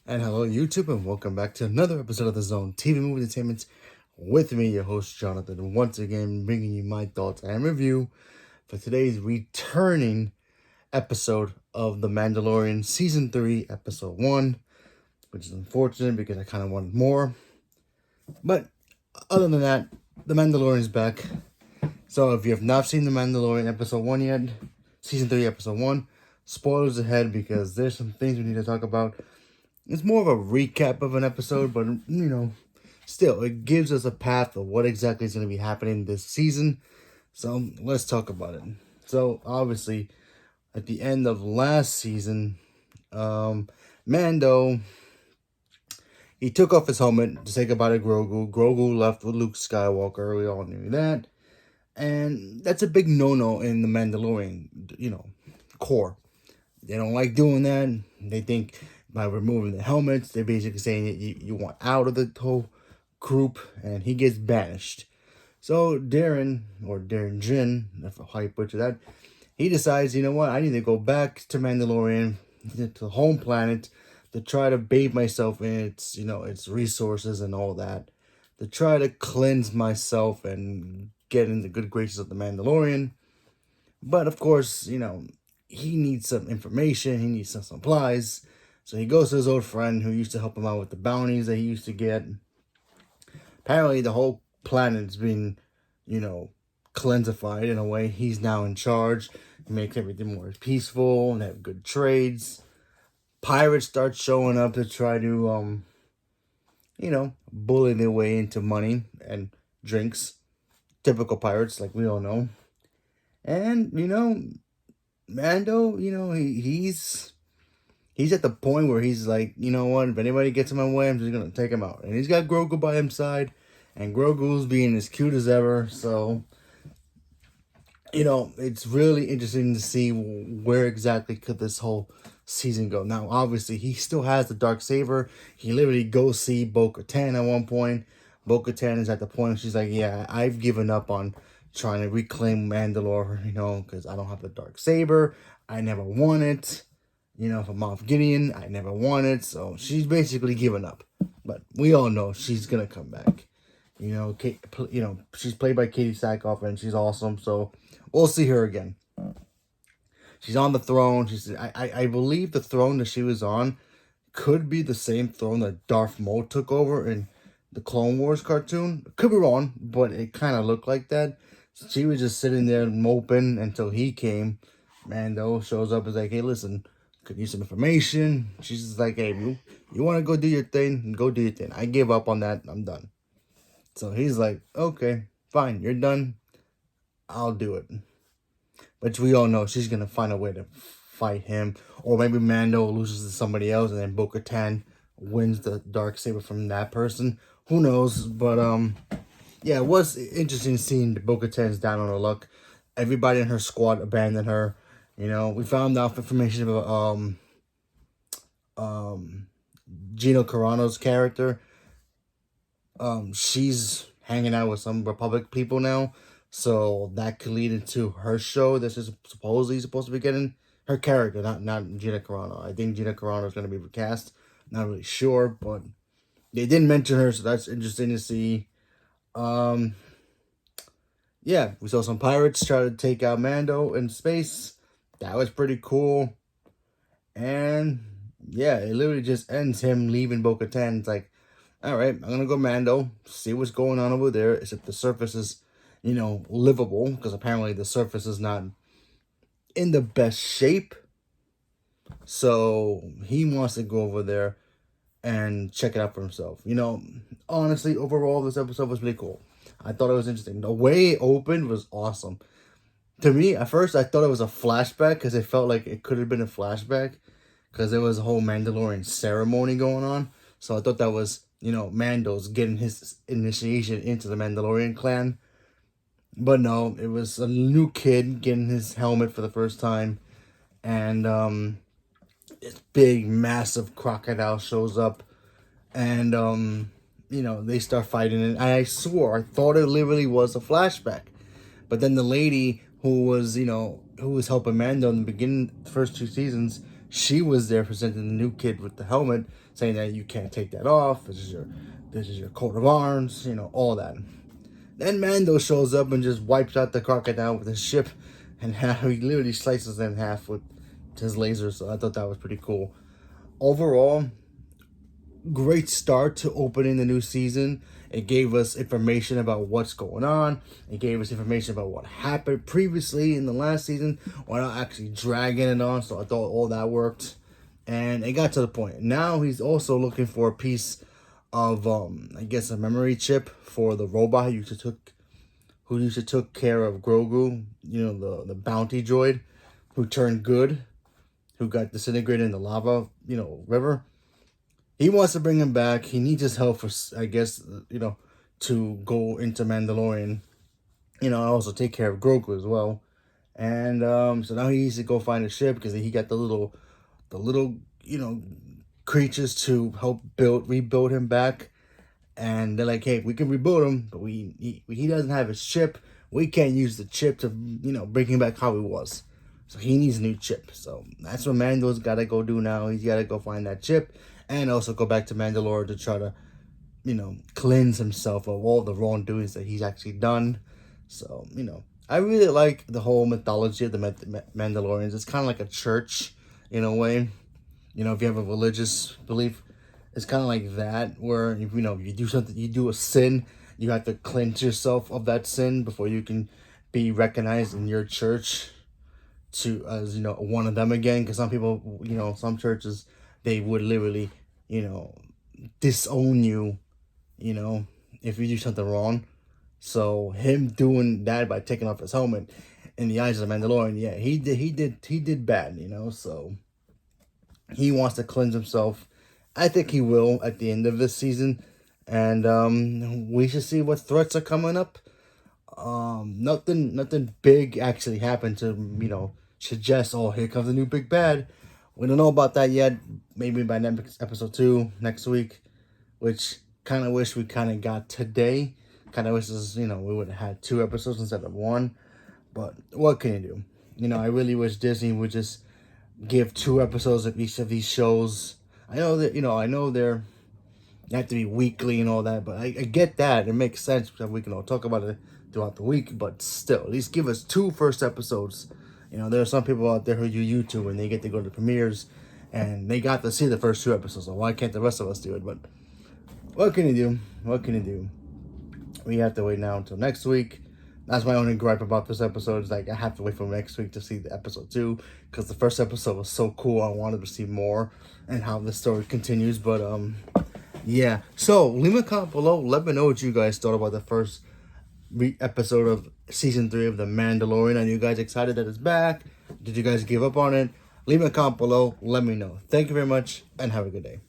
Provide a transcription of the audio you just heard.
And hello, YouTube, and welcome back to another episode of The Zone TV Movie Entertainment with me, your host, Jonathan, once again bringing you my thoughts and review for today's returning episode of The Mandalorian Season 3, Episode 1, which is unfortunate because I kind of wanted more. But other than that, The Mandalorian is back. So if you have not seen The Mandalorian Episode 1 yet, Season 3, Episode 1, spoilers ahead because there's some things we need to talk about. It's more of a recap of an episode, but, still, it gives us a path of what exactly is going to be happening this season. So, let's talk about it. So, obviously, at the end of last season, Mando, he took off his helmet to say goodbye to Grogu. Grogu left with Luke Skywalker. We all knew that. And that's a big no-no in the Mandalorian, core. They don't like doing that. They think by removing the helmets, they're basically saying you want out of the whole group, and he gets banished. So Darren Jin, how you butcher that, he decides, you know what, I need to go back to Mandalorian, to the home planet, to try to bathe myself in its resources and all that, to try to cleanse myself and get in the good graces of the Mandalorian. But of course, he needs some information, he needs some supplies. So he goes to his old friend who used to help him out with the bounties that he used to get. Apparently the whole planet's been, cleansified in a way. He's now in charge. He makes everything more peaceful and have good trades. Pirates start showing up to try to, bully their way into money and drinks. Typical pirates, like we all know. And, Mando, he's at the point where he's like, you know what, if anybody gets in my way, I'm just going to take him out. And he's got Grogu by his side, and Grogu's being as cute as ever. So, it's really interesting to see where exactly could this whole season go. Now, obviously, he still has the Darksaber. He literally goes see Bo-Katan at one point. Bo-Katan is at the point where she's like, yeah, I've given up on trying to reclaim Mandalore, because I don't have the Darksaber. I never won it. From Moff Gideon, I never won it. So she's basically given up. But we all know she's going to come back. She's played by Katie Sackhoff, and she's awesome. So we'll see her again. She's on the throne. I believe the throne that she was on could be the same throne that Darth Maul took over in the Clone Wars cartoon. Could be wrong, but it kind of looked like that. She was just sitting there moping until he came. Mando shows up and is like, hey, listen, could use some information. She's just like, hey, you want to go do your thing? Go do your thing. I gave up on that. I'm done. So he's like, okay, fine. You're done. I'll do it. But we all know she's going to find a way to fight him. Or maybe Mando loses to somebody else and then Bo-Katan wins the Darksaber from that person. Who knows? But, yeah, it was interesting seeing Bo-Katan's down on her luck. Everybody in her squad abandoned her. We found out information about Gina Carano's character. She's hanging out with some Republic people now. So that could lead into her show that she's supposedly supposed to be getting. Her character, not Gina Carano. I think Gina Carano is going to be recast. Not really sure, but they didn't mention her, so that's interesting to see. Yeah, we saw some pirates try to take out Mando in space. That was pretty cool. And yeah, it literally just ends him leaving Bo-Katan. It's like, all right, I'm going to go Mando, see what's going on over there, except the surface is, livable, because apparently the surface is not in the best shape. So he wants to go over there and check it out for himself. Honestly, overall, this episode was really cool. I thought it was interesting. The way it opened was awesome. To me, at first, I thought it was a flashback because it felt like it could have been a flashback because there was a whole Mandalorian ceremony going on. So I thought that was, Mando's getting his initiation into the Mandalorian clan. But no, it was a new kid getting his helmet for the first time. And this big, massive crocodile shows up. And, they start fighting. And I thought it literally was a flashback. But then the lady who was helping Mando in the beginning, the first two seasons, she was there presenting the new kid with the helmet, saying that you can't take that off. This is your coat of arms, all that. Then Mando shows up and just wipes out the crocodile with his ship, and he literally slices it in half with his laser. So I thought that was pretty cool. Overall, great start to opening the new season. It gave us information about what's going on. It gave us information about what happened previously in the last season without actually dragging it on. So I thought all that worked. And it got to the point. Now he's also looking for a piece of, I guess, a memory chip for the robot who used to took care of Grogu. The bounty droid who turned good, who got disintegrated in the lava, river. He wants to bring him back. He needs his help for, I guess, to go into Mandalorian. Also take care of Grogu as well. And so now he needs to go find a ship because he got the little, creatures to help rebuild him back. And they're like, hey, we can rebuild him, but he doesn't have his chip. We can't use the chip to, bring him back how he was. So he needs a new chip. So that's what Mando's got to go do now. He's got to go find that chip. And also go back to Mandalore to try to, cleanse himself of all the wrongdoings that he's actually done. So, I really like the whole mythology of the Mandalorians. It's kind of like a church in a way. If you have a religious belief, it's kind of like that. Where, if, you do something, you do a sin, you have to cleanse yourself of that sin before you can be recognized in your church as one of them again. Because some people, some churches, they would literally, disown you, if you do something wrong. So him doing that by taking off his helmet in the eyes of the Mandalorian, yeah, he did bad, so he wants to cleanse himself. I think he will at the end of this season. And we should see what threats are coming up. Nothing big actually happened to, suggest, oh, here comes a new big bad. We don't know about that yet. Maybe by episode 2 next week, which kind of wish we kind of got today. Kind of wish this, we would have had 2 episodes instead of 1. But what can you do? I really wish Disney would just give 2 episodes of each of these shows. I know that, they have to be weekly and all that, but I get that. It makes sense because we can all talk about it throughout the week. But still, at least give us 2 first episodes. There are some people out there who do YouTube and they get to go to premieres and they got to see the first 2 episodes. So why can't the rest of us do it? But what can you do? What can you do? We have to wait now until next week. That's my only gripe about this episode. Is like I have to wait for next week to see the episode 2 because the first episode was so cool. I wanted to see more and how the story continues. But yeah. So leave a comment below. Let me know what you guys thought about the first episode of season 3 of The Mandalorian. Are you guys excited that it's back? Did you guys give up on it? Leave a comment below. Let me know. Thank you very much and have a good day.